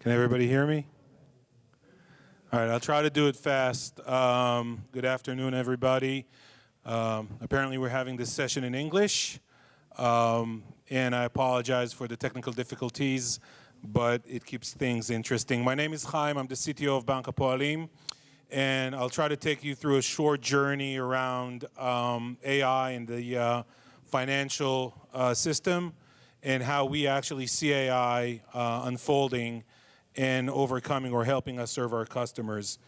Can everybody hear me? All right, I'll try to do it fast. Good afternoon, everybody. Apparently we're having this session in English, and I apologize for the technical difficulties, but it keeps things interesting. My name is Haim, I'm the CTO of Bank Hapoalim, and I'll try to take you through a short journey around AI and the financial system and how we actually see AI unfolding and overcoming or helping us serve our customers.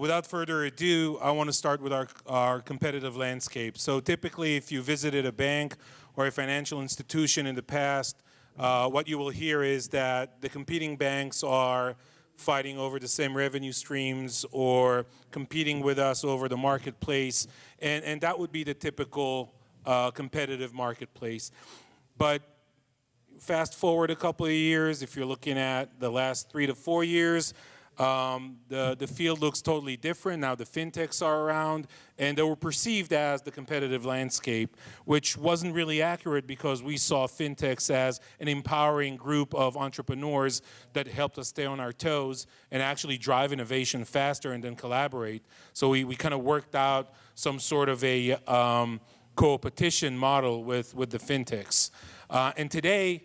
Without further ado, I want to start with our competitive landscape. So typically, if you visited a bank or a financial institution in the past, what you will hear is that the competing banks are fighting over the same revenue streams or competing with us over the marketplace, and that would be the typical competitive marketplace. But fast forward a couple of years, if you're looking at the last 3 to 4 years, the field looks totally different. Now the fintechs are around, and they were perceived as the competitive landscape, which wasn't really accurate because we saw fintechs as an empowering group of entrepreneurs that helped us stay on our toes and actually drive innovation faster and then collaborate. So we kind of worked out some sort of a co-opetition model with the fintechs. And today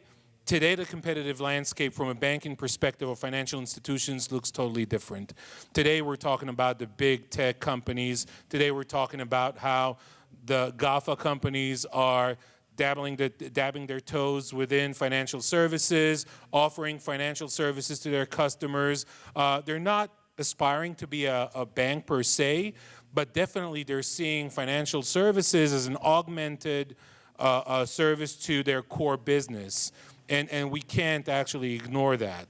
the competitive landscape from a banking perspective of financial institutions looks totally different. Today we're talking about the big tech companies. Today we're talking about how the GAFA companies are dabbing their toes within financial services, offering financial services to their customers. They're not aspiring to be a bank per se, but definitely they're seeing financial services as an augmented service to their core business. And we can't actually ignore that.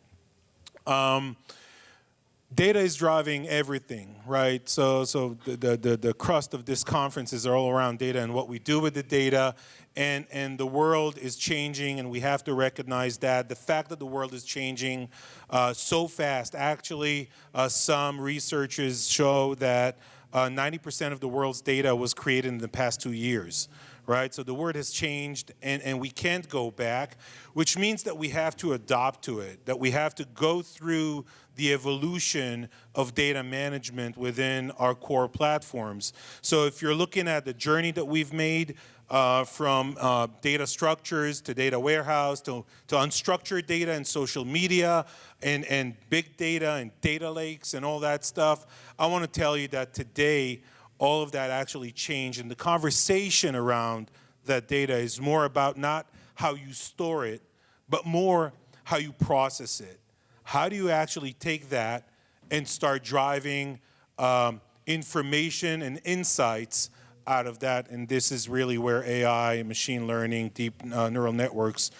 Data is driving everything, right? So the crust of this conference is all around data and what we do with the data. And the world is changing, and we have to recognize that. The fact that the world is changing so fast, actually, some researchers show that 90% of the world's data was created in the past 2 years. Right? So the world has changed, and we can't go back, which means that we have to adapt to it, that we have to go through the evolution of data management within our core platforms. So if you're looking at the journey that we've made from data structures to data warehouse to unstructured data and social media and big data and data lakes and all that stuff, I want to tell you that today, all of that actually changed, and the conversation around that data is more about not how you store it, but more how you process it. How do you actually take that and start driving information and insights out of that? And this is really where AI, machine learning, deep neural networks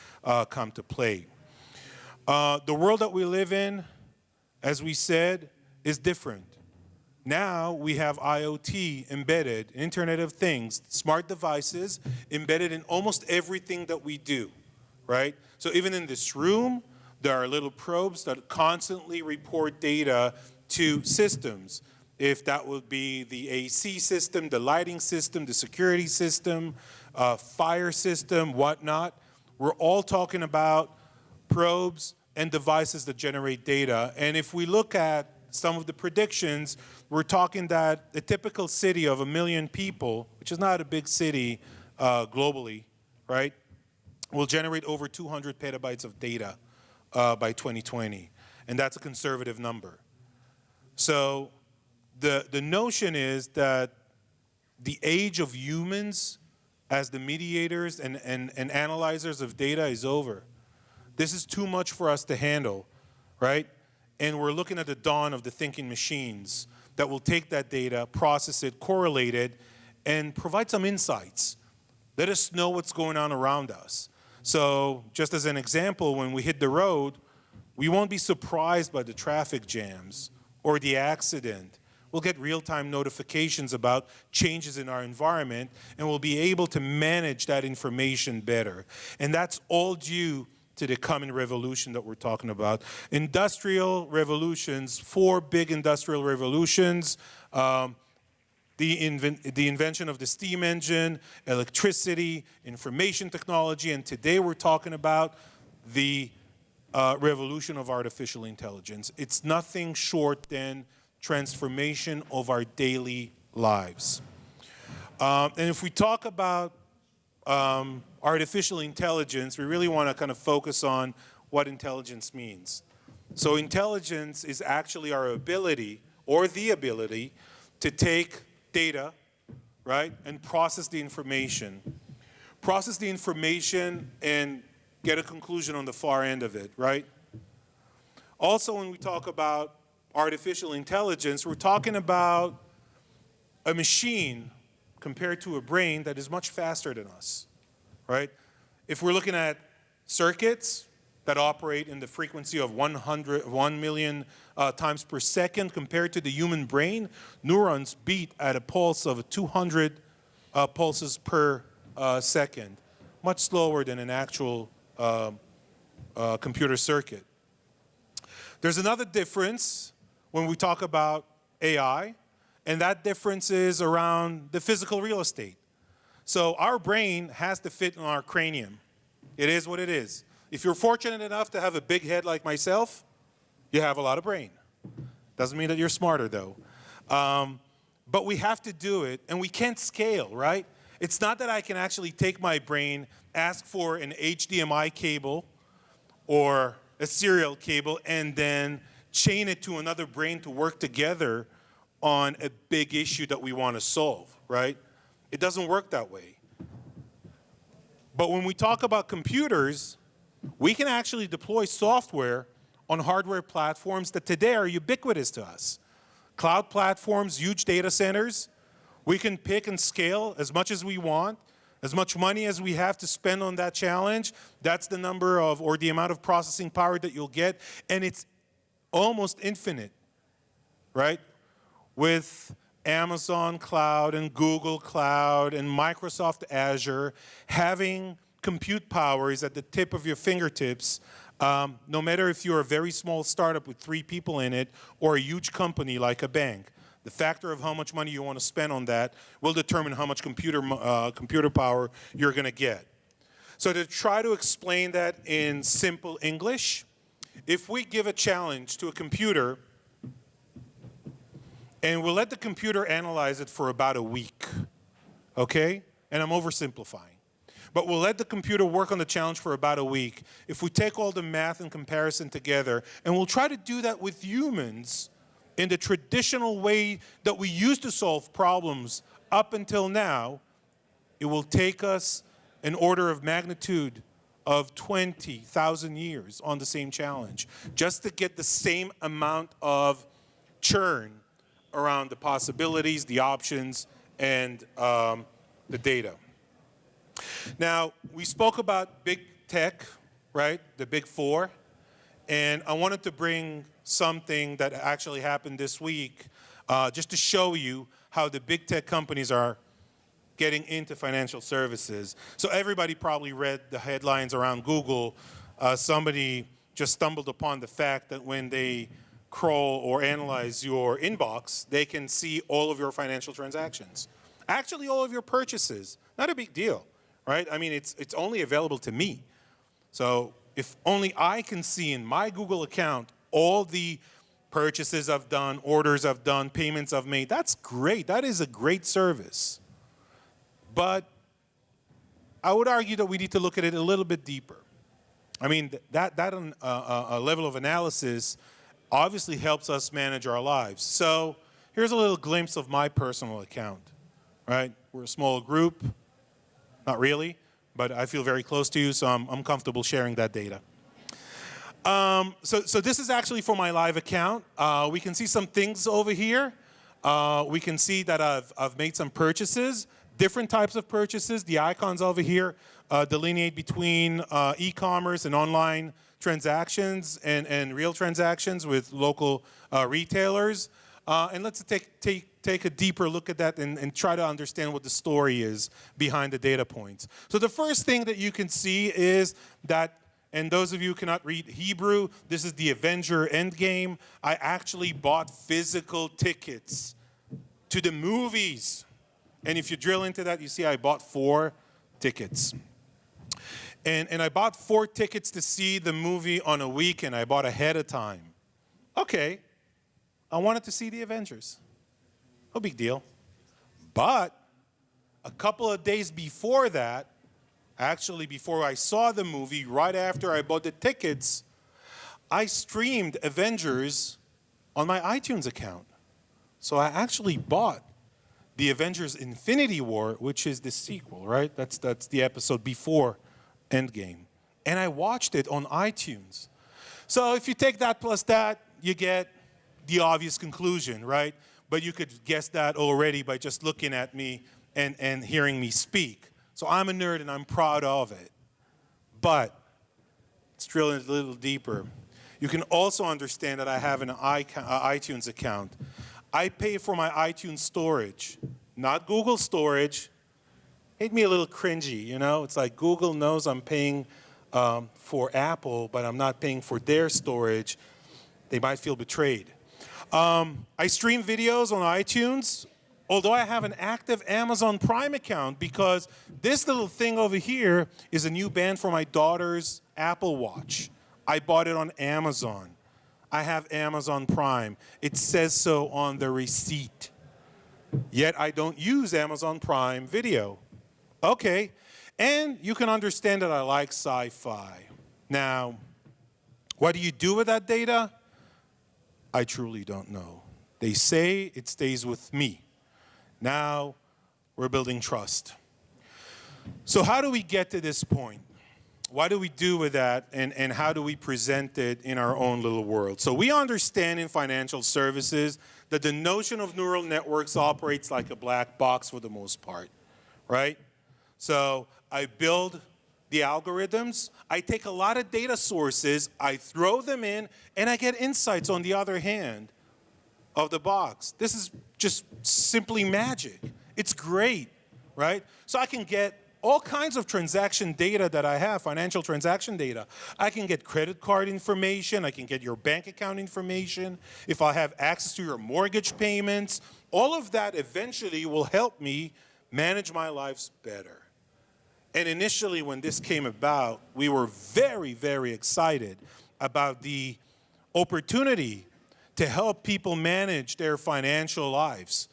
come to play. The world that we live in, as we said, is different. Now we have IoT embedded, Internet of Things, smart devices embedded in almost everything that we do, right? So even in this room, there are little probes that constantly report data to systems. If that would be the AC system, the lighting system, the security system, fire system, whatnot, we're all talking about probes and devices that generate data. And if we look at some of the predictions, we're talking that a typical city of 1 million people, which is not a big city globally, right, will generate over 200 petabytes of data by 2020. And that's a conservative number. So the notion is that the age of humans as the mediators and analyzers of data is over. This is too much for us to handle, right? And we're looking at the dawn of the thinking machines that will take that data, process it, correlate it, and provide some insights. Let us know what's going on around us. So just as an example, when we hit the road, we won't be surprised by the traffic jams or the accident. We'll get real-time notifications about changes in our environment, and we'll be able to manage that information better. And that's all due to the coming revolution that we're talking about. Industrial revolutions, 4 big industrial revolutions, the invention of the steam engine, electricity, information technology, and today we're talking about the revolution of artificial intelligence. It's nothing short than transformation of our daily lives. And if we talk about artificial intelligence, we really want to kind of focus on what intelligence means. So intelligence is actually our ability, or the ability, to take data, right, and process the information. Process the information and get a conclusion on the far end of it, right? Also, when we talk about artificial intelligence, we're talking about a machine compared to a brain that is much faster than us, right? If we're looking at circuits that operate in the frequency of 1 million times per second compared to the human brain, neurons beat at a pulse of 200 pulses per second, much slower than an actual computer circuit. There's another difference when we talk about AI, and that difference is around the physical real estate. So our brain has to fit in our cranium. It is what it is. If you're fortunate enough to have a big head like myself, you have a lot of brain. Doesn't mean that you're smarter, though. But we have to do it, and we can't scale, right? It's not that I can actually take my brain, ask for an HDMI cable or a serial cable, and then chain it to another brain to work together on a big issue that we want to solve, right? It doesn't work that way. But when we talk about computers, we can actually deploy software on hardware platforms that today are ubiquitous to us. Cloud platforms, huge data centers. We can pick and scale as much as we want, as much money as we have to spend on that challenge. That's the number of, or the amount of processing power that you'll get, and it's almost infinite, right? With Amazon Cloud and Google Cloud and Microsoft Azure, having compute power is at the tip of your fingertips, no matter if you're a very small startup with 3 people in it or a huge company like a bank. The factor of how much money you want to spend on that will determine how much computer power you're going to get. So to try to explain that in simple English, if we give a challenge to a computer and we'll let the computer analyze it for about a week, okay? And I'm oversimplifying. But we'll let the computer work on the challenge for about a week. If we take all the math and comparison together, and we'll try to do that with humans in the traditional way that we used to solve problems up until now, it will take us an order of magnitude of 20,000 years on the same challenge, just to get the same amount of churn around the possibilities, the options, and the data. Now, we spoke about big tech, right? The big 4. And I wanted to bring something that actually happened this week just to show you how the big tech companies are getting into financial services. So everybody probably read the headlines around Google. Somebody just stumbled upon the fact that when they crawl or analyze your inbox, they can see all of your financial transactions. Actually, all of your purchases. Not a big deal, right? I mean, it's only available to me. So if only I can see in my Google account all the purchases I've done, orders I've done, payments I've made, that's great. That is a great service. But I would argue that we need to look at it a little bit deeper. I mean, that level of analysis obviously helps us manage our lives. So here's a little glimpse of my personal account, right? We're a small group, not really, but I feel very close to you, so I'm comfortable sharing that data. So this is actually for my live account. We can see some things over here. We can see that I've made some purchases, different types of purchases. The icons over here delineate between e-commerce and online transactions and real transactions with local retailers. And let's take a deeper look at that and try to understand what the story is behind the data points. So the first thing that you can see is that, and those of you who cannot read Hebrew, this is the Avenger Endgame. I actually bought physical tickets to the movies. And if you drill into that, you see I bought 4 tickets. And I bought 4 tickets to see the movie on a weekend. I bought ahead of time. Okay, I wanted to see the Avengers. No big deal. But a couple of days before that, actually before I saw the movie, right after I bought the tickets, I streamed Avengers on my iTunes account. So I actually bought the Avengers Infinity War, which is the sequel, right? That's the episode before Endgame. And I watched it on iTunes. So if you take that plus that, you get the obvious conclusion, right? But you could guess that already by just looking at me and hearing me speak. So I'm a nerd and I'm proud of it. But let's drill in a little deeper. You can also understand that I have an iTunes account. I pay for my iTunes storage, not Google storage. Made me a little cringy, you know? It's like Google knows I'm paying for Apple, but I'm not paying for their storage. They might feel betrayed. I stream videos on iTunes, although I have an active Amazon Prime account because this little thing over here is a new band for my daughter's Apple Watch. I bought it on Amazon. I have Amazon Prime. It says so on the receipt. Yet I don't use Amazon Prime Video. Okay, and you can understand that I like sci-fi. Now, what do you do with that data? I truly don't know. They say it stays with me. Now, we're building trust. So how do we get to this point? What do we do with that, and how do we present it in our own little world? So we understand in financial services that the notion of neural networks operates like a black box for the most part, right? So I build the algorithms, I take a lot of data sources, I throw them in, and I get insights on the other hand of the box. This is just simply magic. It's great, right? So I can get all kinds of transaction data that I have, financial transaction data. I can get credit card information, I can get your bank account information, if I have access to your mortgage payments, all of that eventually will help me manage my lives better. And initially when this came about, we were very, very excited about the opportunity to help people manage their financial lives.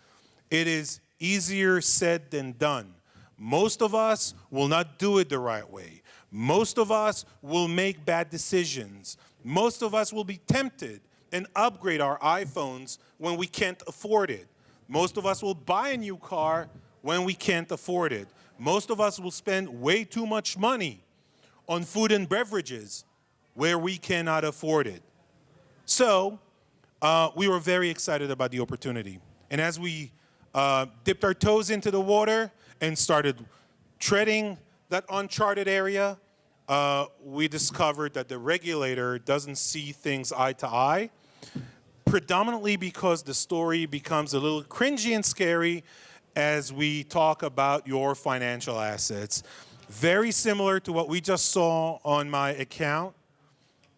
It is easier said than done. Most of us will not do it the right way. Most of us will make bad decisions. Most of us will be tempted and upgrade our iPhones when we can't afford it. Most of us will buy a new car when we can't afford it. Most of us will spend way too much money on food and beverages where we cannot afford it. So we were very excited about the opportunity. And as we dipped our toes into the water and started treading that uncharted area, we discovered that the regulator doesn't see things eye to eye, predominantly because the story becomes a little cringy and scary as we talk about your financial assets. Very similar to what we just saw on my account.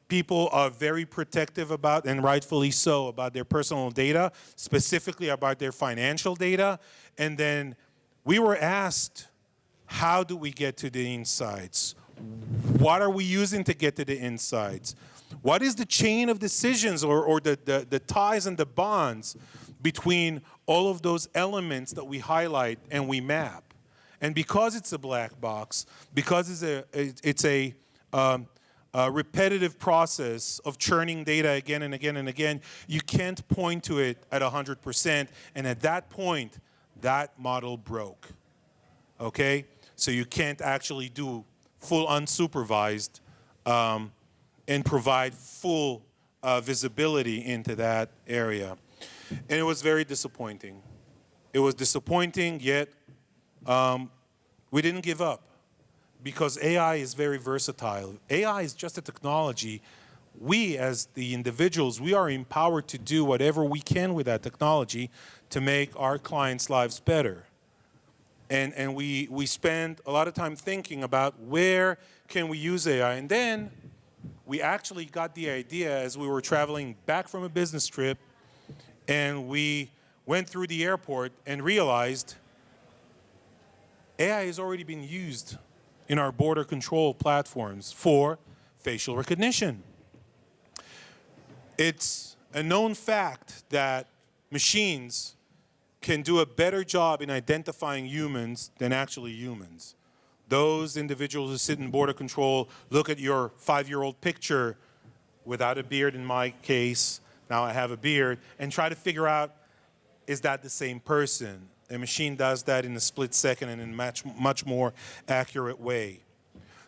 People are very protective about, and rightfully so, about their personal data, specifically about their financial data. And then we were asked, how do we get to the insights? What are we using to get to the insights? What is the chain of decisions or the ties and the bonds between all of those elements that we highlight and we map? And because it's a black box, because it's a repetitive process of churning data again and again and again, you can't point to it at 100%. And at that point, that model broke. Okay? So you can't actually do full unsupervised and provide full visibility into that area. And it was very disappointing. It was disappointing, yet we didn't give up because AI is very versatile. AI is just a technology. We, as the individuals, we are empowered to do whatever we can with that technology to make our clients' lives better. And we spend a lot of time thinking about where can we use AI. And then we actually got the idea as we were traveling back from a business trip, and we went through the airport and realized AI has already been used in our border control platforms for facial recognition. It's a known fact that machines can do a better job in identifying humans than actually humans. Those individuals who sit in border control look at your 5-year-old picture without a beard in my case, now I have a beard, and try to figure out, is that the same person? A machine does that in a split second and in a much more accurate way.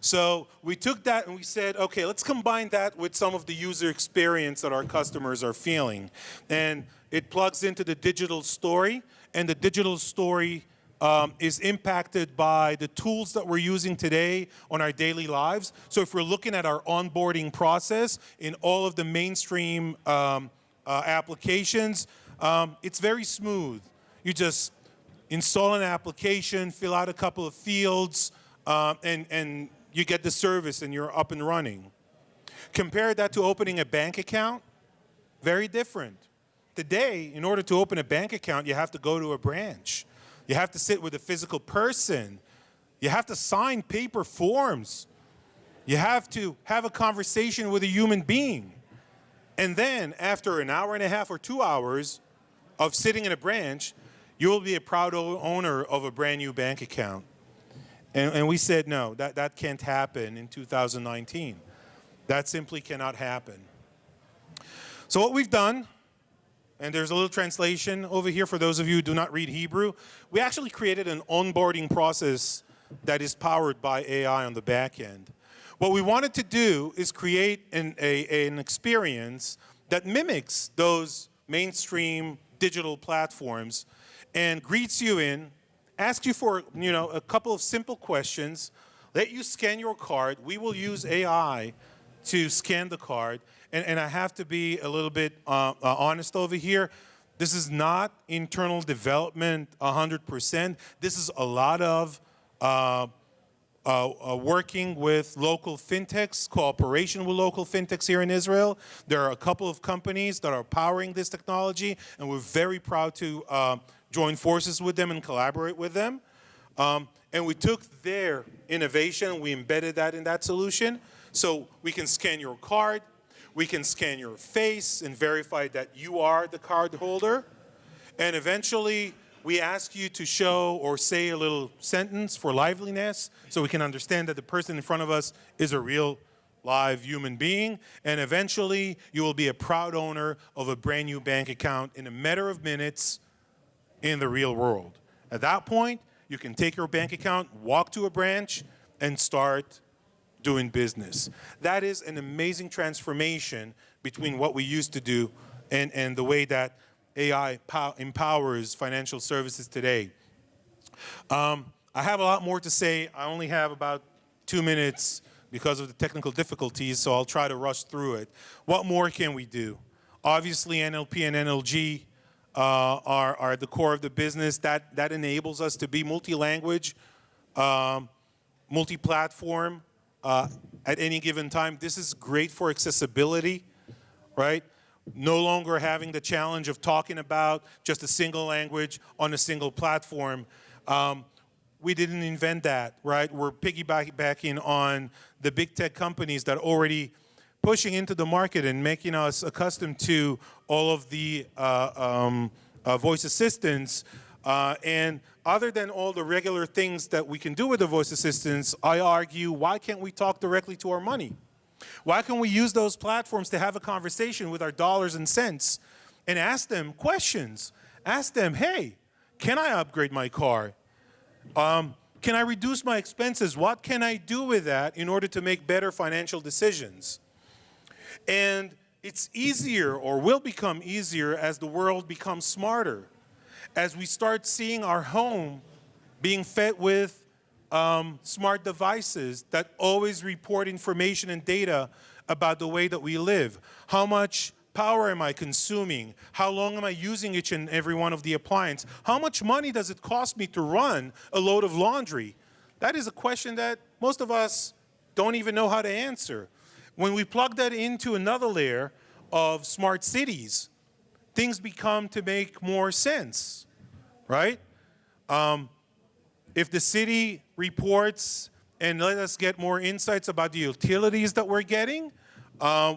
So we took that and we said, okay, let's combine that with some of the user experience that our customers are feeling. And it plugs into the digital story, and the digital story is impacted by the tools that we're using today on our daily lives. So if we're looking at our onboarding process in all of the mainstream applications, it's very smooth. You just install an application, fill out a couple of fields, and you get the service and you're up and running. Compare that to opening a bank account, very different. Today, in order to open a bank account, you have to go to a branch. You have to sit with a physical person. You have to sign paper forms. You have to have a conversation with a human being. And then, after an hour and a half or 2 hours of sitting in a branch, you will be a proud owner of a brand new bank account. And we said, no, that can't happen in 2019. That simply cannot happen. So what we've done, and there's a little translation over here for those of you who do not read Hebrew, we actually created an onboarding process that is powered by AI on the back end. What we wanted to do is create an experience that mimics those mainstream digital platforms and greets you in, asks you for a couple of simple questions, let you scan your card. We will use AI to scan the card. And I have to be a little bit honest over here. This is not internal development 100%. This is a lot of working with local fintechs, cooperation with local fintechs here in Israel. There are a couple of companies that are powering this technology, and we're very proud to join forces with them and collaborate with them. And we took their innovation, we embedded that in that solution. So we can scan your card, we can scan your face and verify that you are the card holder. And eventually, we ask you to show or say a little sentence for liveliness so we can understand that the person in front of us is a real live human being. And eventually, you will be a proud owner of a brand new bank account in a matter of minutes in the real world. At that point, you can take your bank account, walk to a branch, and start doing business. That is an amazing transformation between what we used to do and the way that AI empowers financial services today. I have a lot more to say. I only have about 2 minutes because of the technical difficulties, so I'll try to rush through it. What more can we do? Obviously, NLP and NLG are at the core of the business. That enables us to be multi-language, multi-platform at any given time. This is great for accessibility, right? No longer having the challenge of talking about just a single language on a single platform. We didn't invent that, right? We're piggybacking on the big tech companies that are already pushing into the market and making us accustomed to all of the voice assistants. And other than all the regular things that we can do with the voice assistants, I argue, why can't we talk directly to our money? Why can't we use those platforms to have a conversation with our dollars and cents and ask them questions? Ask them, hey, can I upgrade my car? Can I reduce my expenses? What can I do with that in order to make better financial decisions? And it's easier, or will become easier, as the world becomes smarter. As we start seeing our home being fed with smart devices that always report information and data about the way that we live. How much power am I consuming? How long am I using each and every one of the appliances? How much money does it cost me to run a load of laundry? That is a question that most of us don't even know how to answer. When we plug that into another layer of smart cities, things become to make more sense, right? If the city reports and let us get more insights about the utilities that we're getting.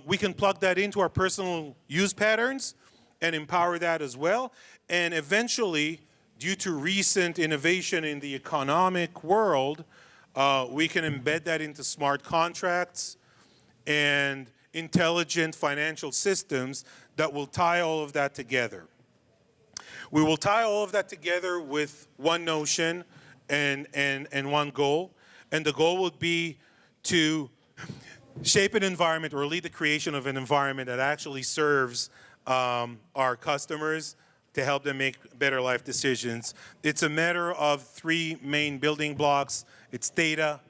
We can plug that into our personal use patterns and empower that as well. And eventually, due to recent innovation in the economic world, we can embed that into smart contracts and intelligent financial systems that will tie all of that together. We will tie all of that together with one notion and one goal. And the goal would be to shape an environment or lead the creation of an environment that actually serves our customers to help them make better life decisions. It's a matter of three main building blocks. It's data,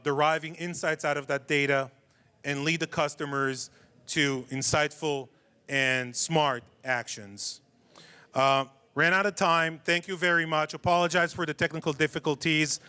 deriving insights out of that data, and lead the customers to insightful and smart actions. Ran out of time. Thank you very much. Apologize for the technical difficulties.